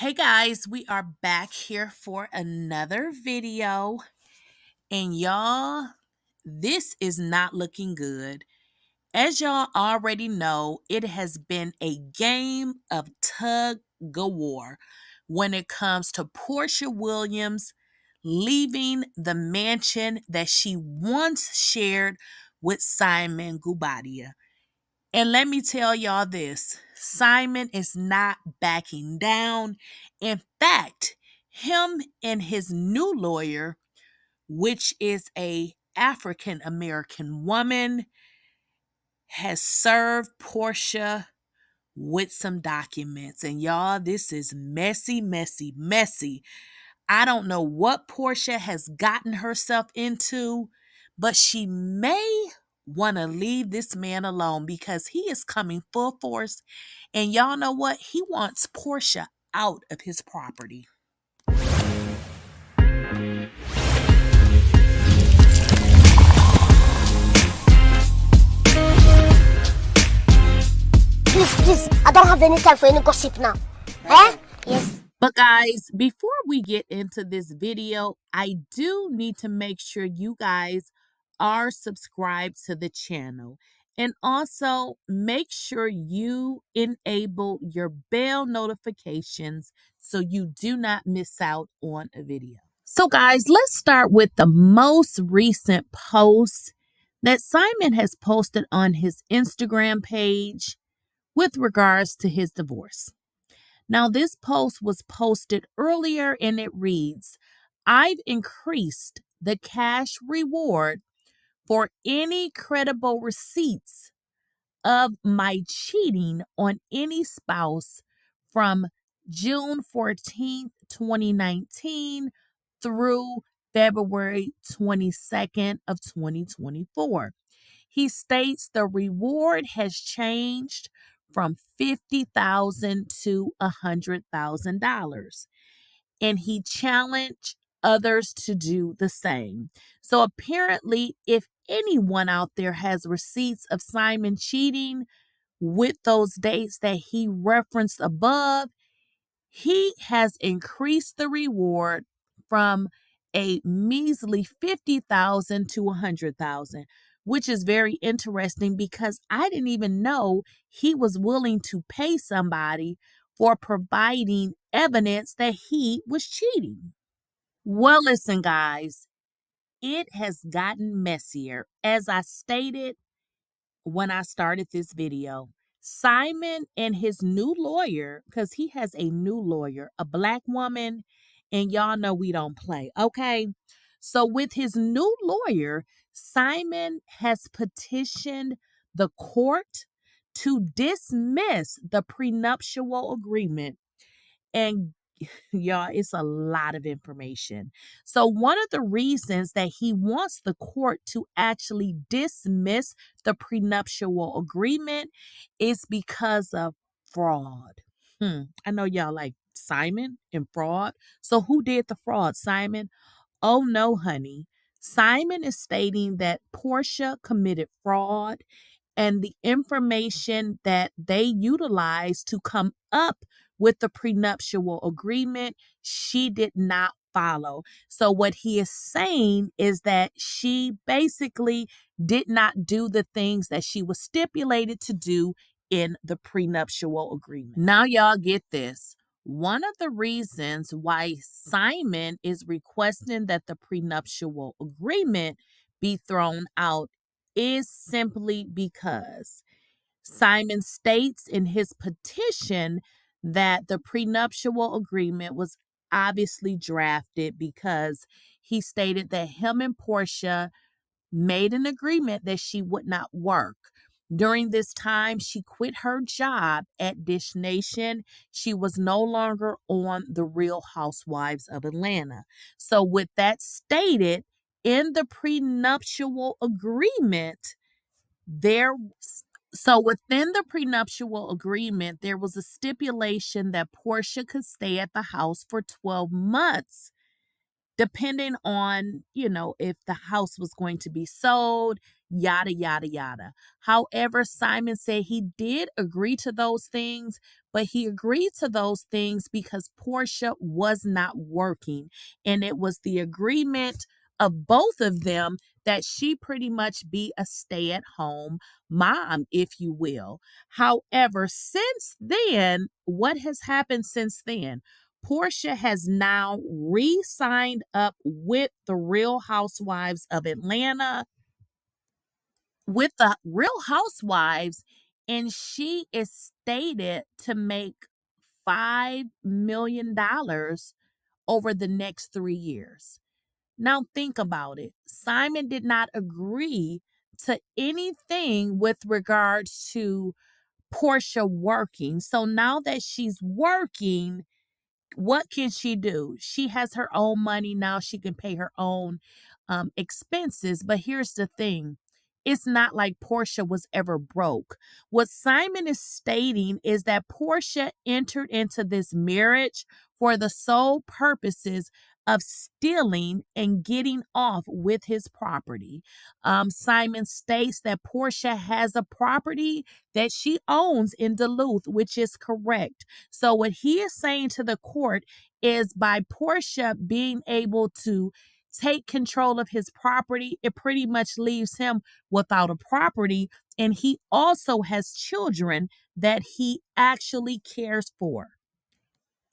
Hey guys, we are back here for another video. And y'all, this is not looking good. As y'all already know, it has been a game of tug of war when it comes to Porsha Williams leaving the mansion that she once shared with Simon Guobadia. And let me tell y'all this, Simon is not backing down. In fact, him and his new lawyer, which is a African American woman, has served Porsha with some documents. And y'all, this is messy, messy, messy. I don't know what Porsha has gotten herself into, but she may want to leave this man alone because he is coming full force. And y'all know what? He wants Porsha out of his property. Please, I don't have any time for any gossip now. Eh? Yes. But guys, before we get into this video, I do need to make sure you guys are subscribed to the channel. And also make sure you enable your bell notifications so you do not miss out on a video. So guys, let's start with the most recent post that Simon has posted on his Instagram page with regards to his divorce. Now, this post was posted earlier and it reads, I've increased the cash reward for any credible receipts of my cheating on any spouse from June 14th, 2019 through February 22nd of 2024. He states the reward has changed from $50,000 to $100,000, and he challenged others to do the same. So apparently, if anyone out there has receipts of Simon cheating with those dates that he referenced above, he has increased the reward from a measly 50,000 to 100,000, which is very interesting because I didn't even know he was willing to pay somebody for providing evidence that he was cheating. Well, listen, guys, it has gotten messier. As I stated when I started this video, Simon and his new lawyer, because he has a new lawyer, a black woman, and y'all know we don't play, okay? So, with his new lawyer, Simon has petitioned the court to dismiss the prenuptial agreement. And y'all, it's a lot of information. So, one of the reasons that he wants the court to actually dismiss the prenuptial agreement is because of fraud. I know y'all like Simon and fraud. So, who did the fraud? Simon? Oh, no, honey. Simon is stating that Porsha committed fraud and the information that they utilized to come up with the prenuptial agreement, she did not follow. So, what he is saying is that she basically did not do the things that she was stipulated to do in the prenuptial agreement. Now, y'all get this. One of the reasons why Simon is requesting that the prenuptial agreement be thrown out is simply because Simon states in his petition that the prenuptial agreement was obviously drafted because he stated that him and Porsha made an agreement that she would not work. During this time, she quit her job at Dish Nation. She was no longer on The Real Housewives of Atlanta. So, with that stated, in the prenuptial agreement, there so within the prenuptial agreement, there was a stipulation that Porsha could stay at the house for 12 months depending on, if the house was going to be sold, yada, yada, yada. However, Simon said he did agree to those things, but he agreed to those things because Porsha was not working. And it was the agreement of both of them that she pretty much be a stay at home mom, if you will. However, since then, what has happened since then? Porsha has now re signed up with the Real Housewives of Atlanta, with the Real Housewives, and she is stated to make $5 million over the next 3 years. Now, think about it. Simon did not agree to anything with regards to Porsha working. So now that she's working, what can she do? She has her own money now. She can pay her own expenses. But here's the thing, it's not like Porsha was ever broke. What Simon is stating is that Porsha entered into this marriage for the sole purposes of stealing and getting off with his property. Simon states that Porsha has a property that she owns in Duluth, which is correct. So what he is saying to the court is by Porsha being able to take control of his property, it pretty much leaves him without a property. And he also has children that he actually cares for.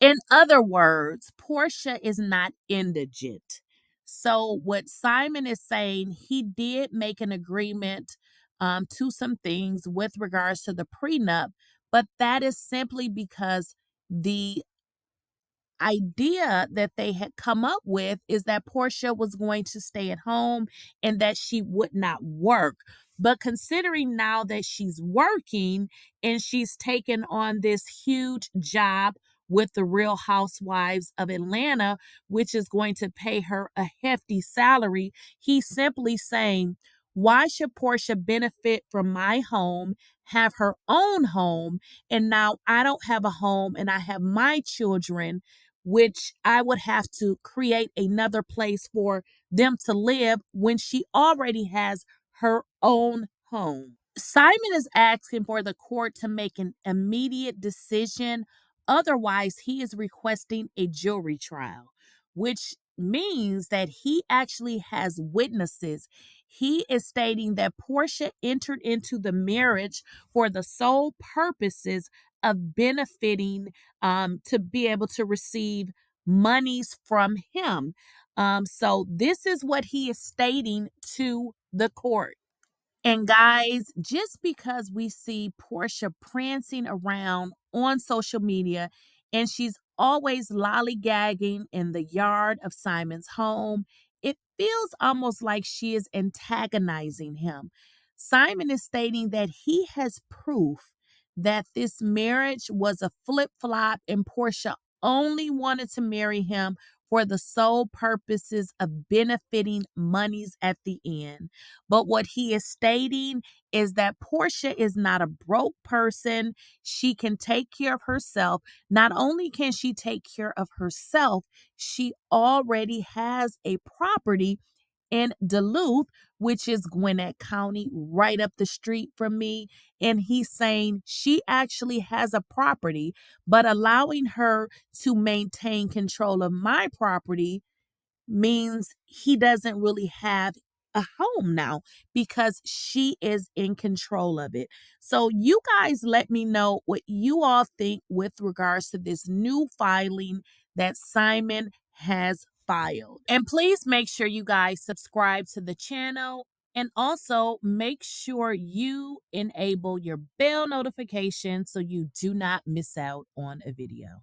In other words, Porsha is not indigent. So, what Simon is saying, he did make an agreement to some things with regards to the prenup, but that is simply because the idea that they had come up with is that Porsha was going to stay at home and that she would not work. But considering now that she's working and she's taken on this huge job with the Real Housewives of Atlanta, which is going to pay her a hefty salary, he's simply saying, why should Porsha benefit from my home, have her own home, and now I don't have a home and I have my children, which I would have to create another place for them to live when she already has her own home. Simon is asking for the court to make an immediate decision. Otherwise, he is requesting a jury trial, which means that he actually has witnesses. He is stating that Porsha entered into the marriage for the sole purposes of benefiting, to be able to receive monies from him. So this is what he is stating to the court. And guys, just because we see Porsha prancing around on social media and she's always lollygagging in the yard of Simon's home, it feels almost like she is antagonizing him. Simon is stating that he has proof that this marriage was a flip flop and Porsha only wanted to marry him for the sole purposes of benefiting monies at the end. But what he is stating is that Porsha is not a broke person. She can take care of herself. Not only can she take care of herself, she already has a property in Duluth, which is Gwinnett County, right up the street from me. And he's saying she actually has a property, but allowing her to maintain control of my property means he doesn't really have a home now because she is in control of it. So you guys let me know what you all think with regards to this new filing that Simon has filed. And please make sure you guys subscribe to the channel and also make sure you enable your bell notification so you do not miss out on a video.